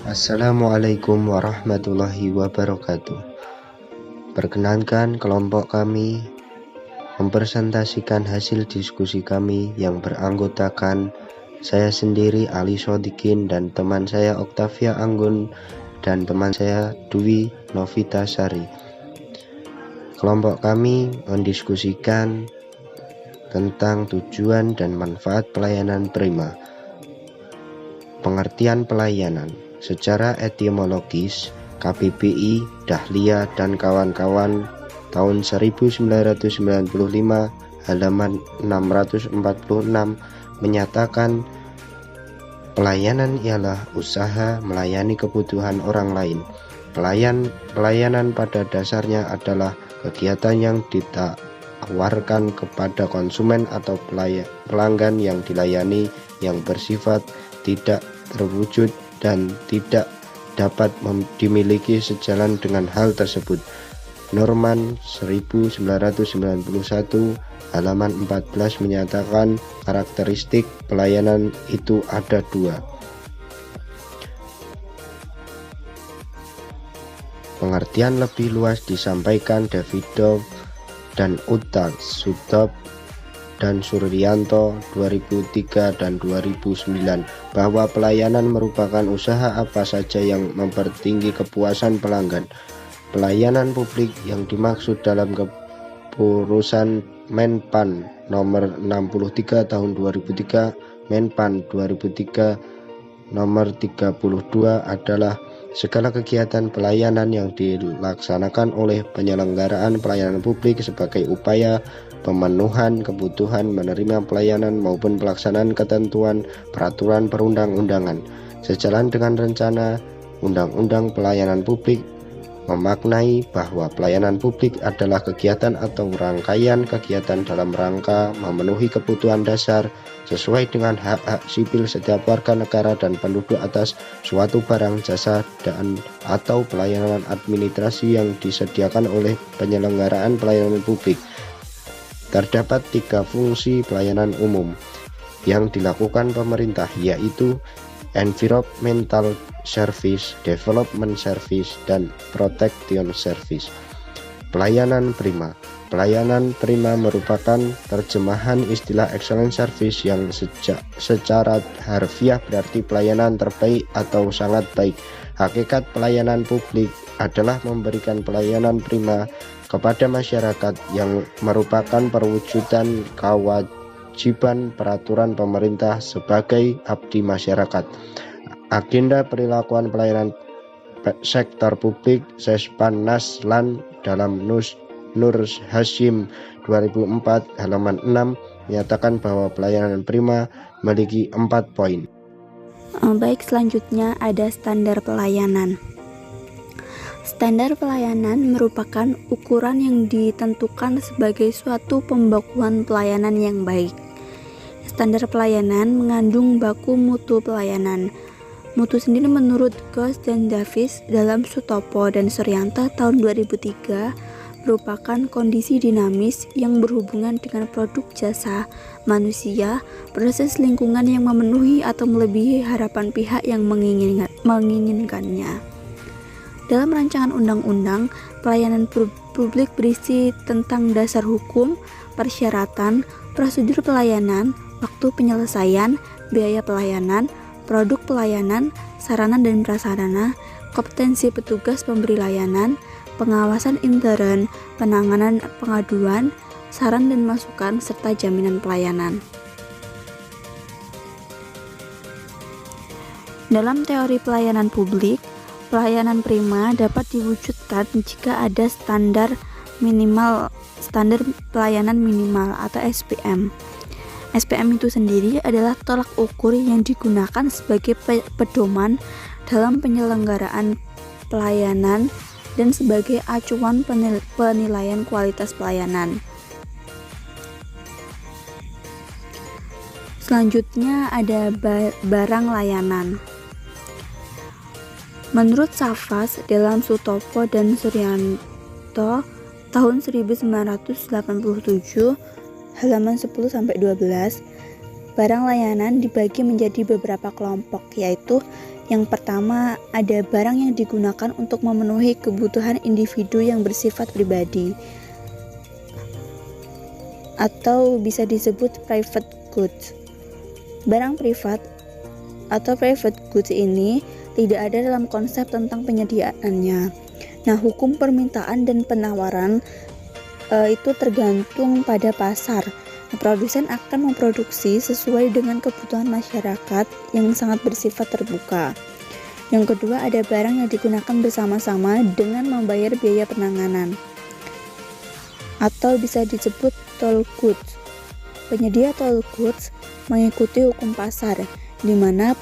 Assalamualaikum warahmatullahi wabarakatuh. Perkenankan kelompok kami mempresentasikan hasil diskusi kami yang beranggotakan saya sendiri Ali Sodikin dan teman saya Oktavia Anggun dan teman saya Dwi Novita Sari. Kelompok kami mendiskusikan tentang tujuan dan manfaat pelayanan prima. Pengertian pelayanan secara etimologis, KBBI, Dahlia dan kawan-kawan tahun 1995 halaman 646 menyatakan pelayanan ialah usaha melayani kebutuhan orang lain. Pelayanan pada dasarnya adalah kegiatan yang ditawarkan kepada konsumen atau pelanggan yang dilayani yang bersifat tidak terwujud dan tidak dapat dimiliki sejalan dengan hal tersebut. Norman 1991 halaman 14 menyatakan karakteristik pelayanan itu ada dua. Pengertian lebih luas disampaikan Davidoff dan Uta Sudop dan Suryanto 2003 dan 2009 bahwa pelayanan merupakan usaha apa saja yang mempertinggi kepuasan pelanggan. Pelayanan publik yang dimaksud dalam keputusan Menpan nomor 63 tahun 2003 Menpan 2003 nomor 32 adalah segala kegiatan pelayanan yang dilaksanakan oleh penyelenggaraan pelayanan publik sebagai upaya pemenuhan kebutuhan menerima pelayanan maupun pelaksanaan ketentuan peraturan perundang-undangan. Sejalan dengan rencana Undang-Undang Pelayanan Publik memaknai bahwa pelayanan publik adalah kegiatan atau rangkaian kegiatan dalam rangka memenuhi kebutuhan dasar sesuai dengan hak-hak sipil setiap warga negara dan penduduk atas suatu barang, jasa, dan atau pelayanan administrasi yang disediakan oleh penyelenggaraan pelayanan publik. Terdapat tiga fungsi pelayanan umum yang dilakukan pemerintah, yaitu environmental service, development service, dan protection service. Pelayanan prima. Pelayanan prima merupakan terjemahan istilah excellent service yang secara harfiah berarti pelayanan terbaik atau sangat baik. Hakikat pelayanan publik adalah memberikan pelayanan prima kepada masyarakat yang merupakan perwujudan kewajiban peraturan pemerintah sebagai abdi masyarakat. Agenda perilakuan pelayanan sektor publik Sespan Naslan dalam Nur Hashim 2004 halaman 6 menyatakan bahwa pelayanan prima memiliki 4 poin. Baik, selanjutnya ada standar pelayanan. Standar pelayanan merupakan ukuran yang ditentukan sebagai suatu pembakuan pelayanan yang baik. Standar pelayanan mengandung baku mutu pelayanan. Mutu sendiri menurut Ghosh dan Davis dalam Sutopo dan Suryanto tahun 2003 merupakan kondisi dinamis yang berhubungan dengan produk jasa manusia, proses lingkungan yang memenuhi atau melebihi harapan pihak yang menginginkannya. Dalam rancangan undang-undang, pelayanan publik berisi tentang dasar hukum, persyaratan, prosedur pelayanan, waktu penyelesaian, biaya pelayanan, produk pelayanan, sarana dan prasarana, kompetensi petugas pemberi layanan, pengawasan intern, penanganan pengaduan, saran dan masukan, serta jaminan pelayanan. Dalam teori pelayanan publik, pelayanan prima dapat diwujudkan jika ada standar pelayanan minimal atau SPM. SPM itu sendiri adalah tolak ukur yang digunakan sebagai pedoman dalam penyelenggaraan pelayanan dan sebagai acuan penilaian kualitas pelayanan. Selanjutnya ada barang layanan. Menurut Safas dalam Sutopo dan Suryanto tahun 1987 halaman 10-12, barang layanan dibagi menjadi beberapa kelompok, yaitu Yang pertama, ada barang yang digunakan untuk memenuhi kebutuhan individu yang bersifat pribadi, atau bisa disebut private goods. Barang privat atau private goods ini tidak ada dalam konsep tentang penyediaannya. Nah, hukum permintaan dan penawaran itu tergantung pada pasar. Produsen akan memproduksi sesuai dengan kebutuhan masyarakat yang sangat bersifat terbuka. Yang kedua, ada barang yang digunakan bersama-sama dengan membayar biaya penanganan, atau bisa disebut toll goods. Penyedia toll goods mengikuti hukum pasar, di mana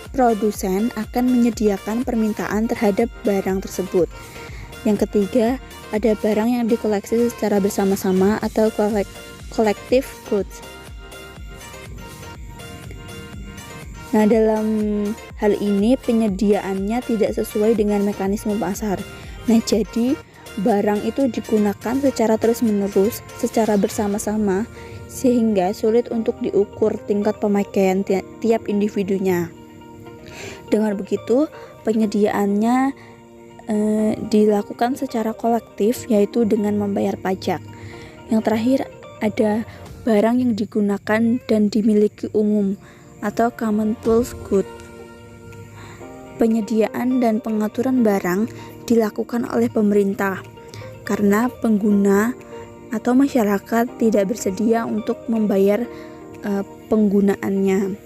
produsen akan menyediakan permintaan terhadap barang tersebut. Yang ketiga, ada barang yang dikoleksi secara bersama-sama atau collective goods. Nah, dalam hal ini penyediaannya tidak sesuai dengan mekanisme pasar. Nah, jadi barang itu digunakan secara terus-menerus, secara bersama-sama, sehingga sulit untuk diukur tingkat pemakaian tiap individunya. Dengan begitu, penyediaannya dilakukan secara kolektif, yaitu dengan membayar pajak. Yang terakhir, ada barang yang digunakan dan dimiliki umum atau common pools good. Penyediaan dan pengaturan barang dilakukan oleh pemerintah karena pengguna atau masyarakat tidak bersedia untuk membayar penggunaannya.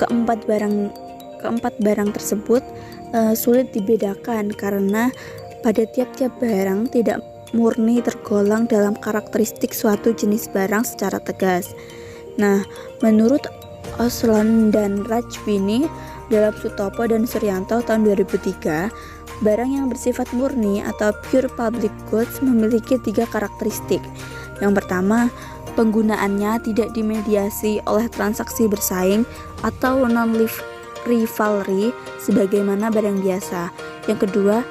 Keempat barang tersebut sulit dibedakan karena pada tiap-tiap barang tidak murni tergolong dalam karakteristik suatu jenis barang secara tegas. Nah, menurut Osland dan Rajvini dalam Sutopo dan Suryanto tahun 2003, barang yang bersifat murni atau pure public goods memiliki 3 karakteristik. Yang pertama, penggunaannya tidak dimediasi oleh transaksi bersaing atau non-rivalry sebagaimana barang biasa. Yang kedua,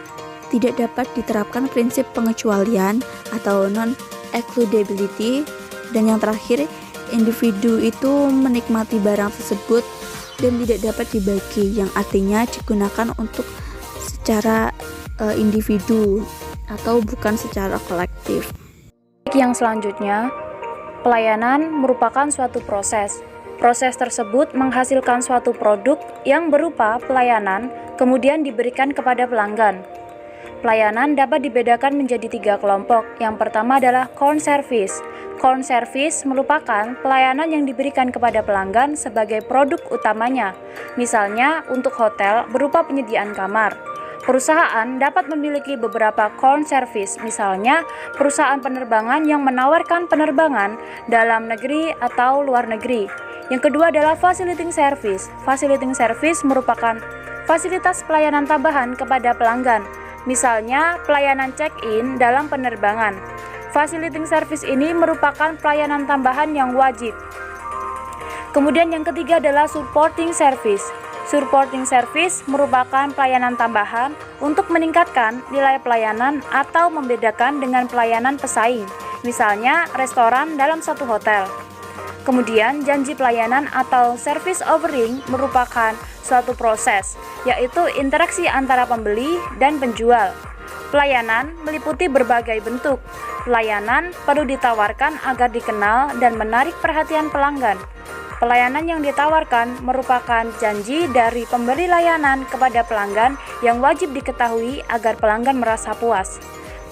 tidak dapat diterapkan prinsip pengecualian atau non-excludability. Dan yang terakhir, individu itu menikmati barang tersebut dan tidak dapat dibagi, yang artinya digunakan untuk secara individu atau bukan secara kolektif. Yang selanjutnya, pelayanan merupakan suatu proses. Proses tersebut menghasilkan suatu produk yang berupa pelayanan, kemudian diberikan kepada pelanggan. Pelayanan dapat dibedakan menjadi 3 kelompok. Yang pertama adalah corn service. Corn service merupakan pelayanan yang diberikan kepada pelanggan sebagai produk utamanya. Misalnya untuk hotel berupa penyediaan kamar. Perusahaan dapat memiliki beberapa corn service, misalnya perusahaan penerbangan yang menawarkan penerbangan dalam negeri atau luar negeri. Yang kedua adalah facilitating service. Facilitating service merupakan fasilitas pelayanan tambahan kepada pelanggan. Misalnya, pelayanan check-in dalam penerbangan. Facilitating service ini merupakan pelayanan tambahan yang wajib. Kemudian yang ketiga adalah supporting service. Supporting service merupakan pelayanan tambahan untuk meningkatkan nilai pelayanan atau membedakan dengan pelayanan pesaing. Misalnya, restoran dalam satu hotel. Kemudian, janji pelayanan atau service offering merupakan suatu proses, yaitu interaksi antara pembeli dan penjual. Pelayanan meliputi berbagai bentuk. Pelayanan perlu ditawarkan agar dikenal dan menarik perhatian pelanggan. Pelayanan yang ditawarkan merupakan janji dari pemberi layanan kepada pelanggan yang wajib diketahui agar pelanggan merasa puas.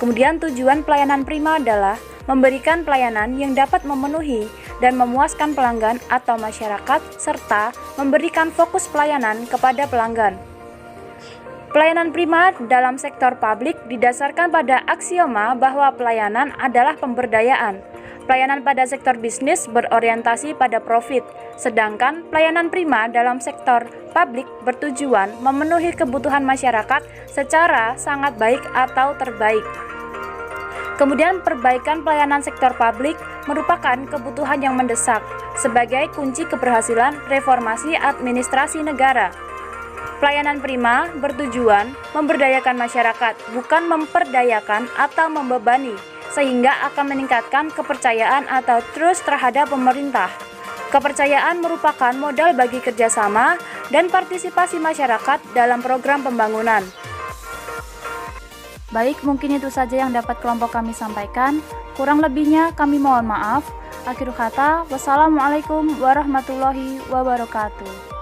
Kemudian tujuan pelayanan prima adalah memberikan pelayanan yang dapat memenuhi dan memuaskan pelanggan atau masyarakat, serta memberikan fokus pelayanan kepada pelanggan. Pelayanan prima dalam sektor publik didasarkan pada aksioma bahwa pelayanan adalah pemberdayaan. Pelayanan pada sektor bisnis berorientasi pada profit, sedangkan pelayanan prima dalam sektor publik bertujuan memenuhi kebutuhan masyarakat secara sangat baik atau terbaik. Kemudian perbaikan pelayanan sektor publik merupakan kebutuhan yang mendesak sebagai kunci keberhasilan reformasi administrasi negara. Pelayanan prima bertujuan memberdayakan masyarakat, bukan memperdayakan atau membebani, sehingga akan meningkatkan kepercayaan atau trust terhadap pemerintah. Kepercayaan merupakan modal bagi kerjasama dan partisipasi masyarakat dalam program pembangunan. Baik, mungkin itu saja yang dapat kelompok kami sampaikan. Kurang lebihnya kami mohon maaf. Akhir kata, wassalamualaikum warahmatullahi wabarakatuh.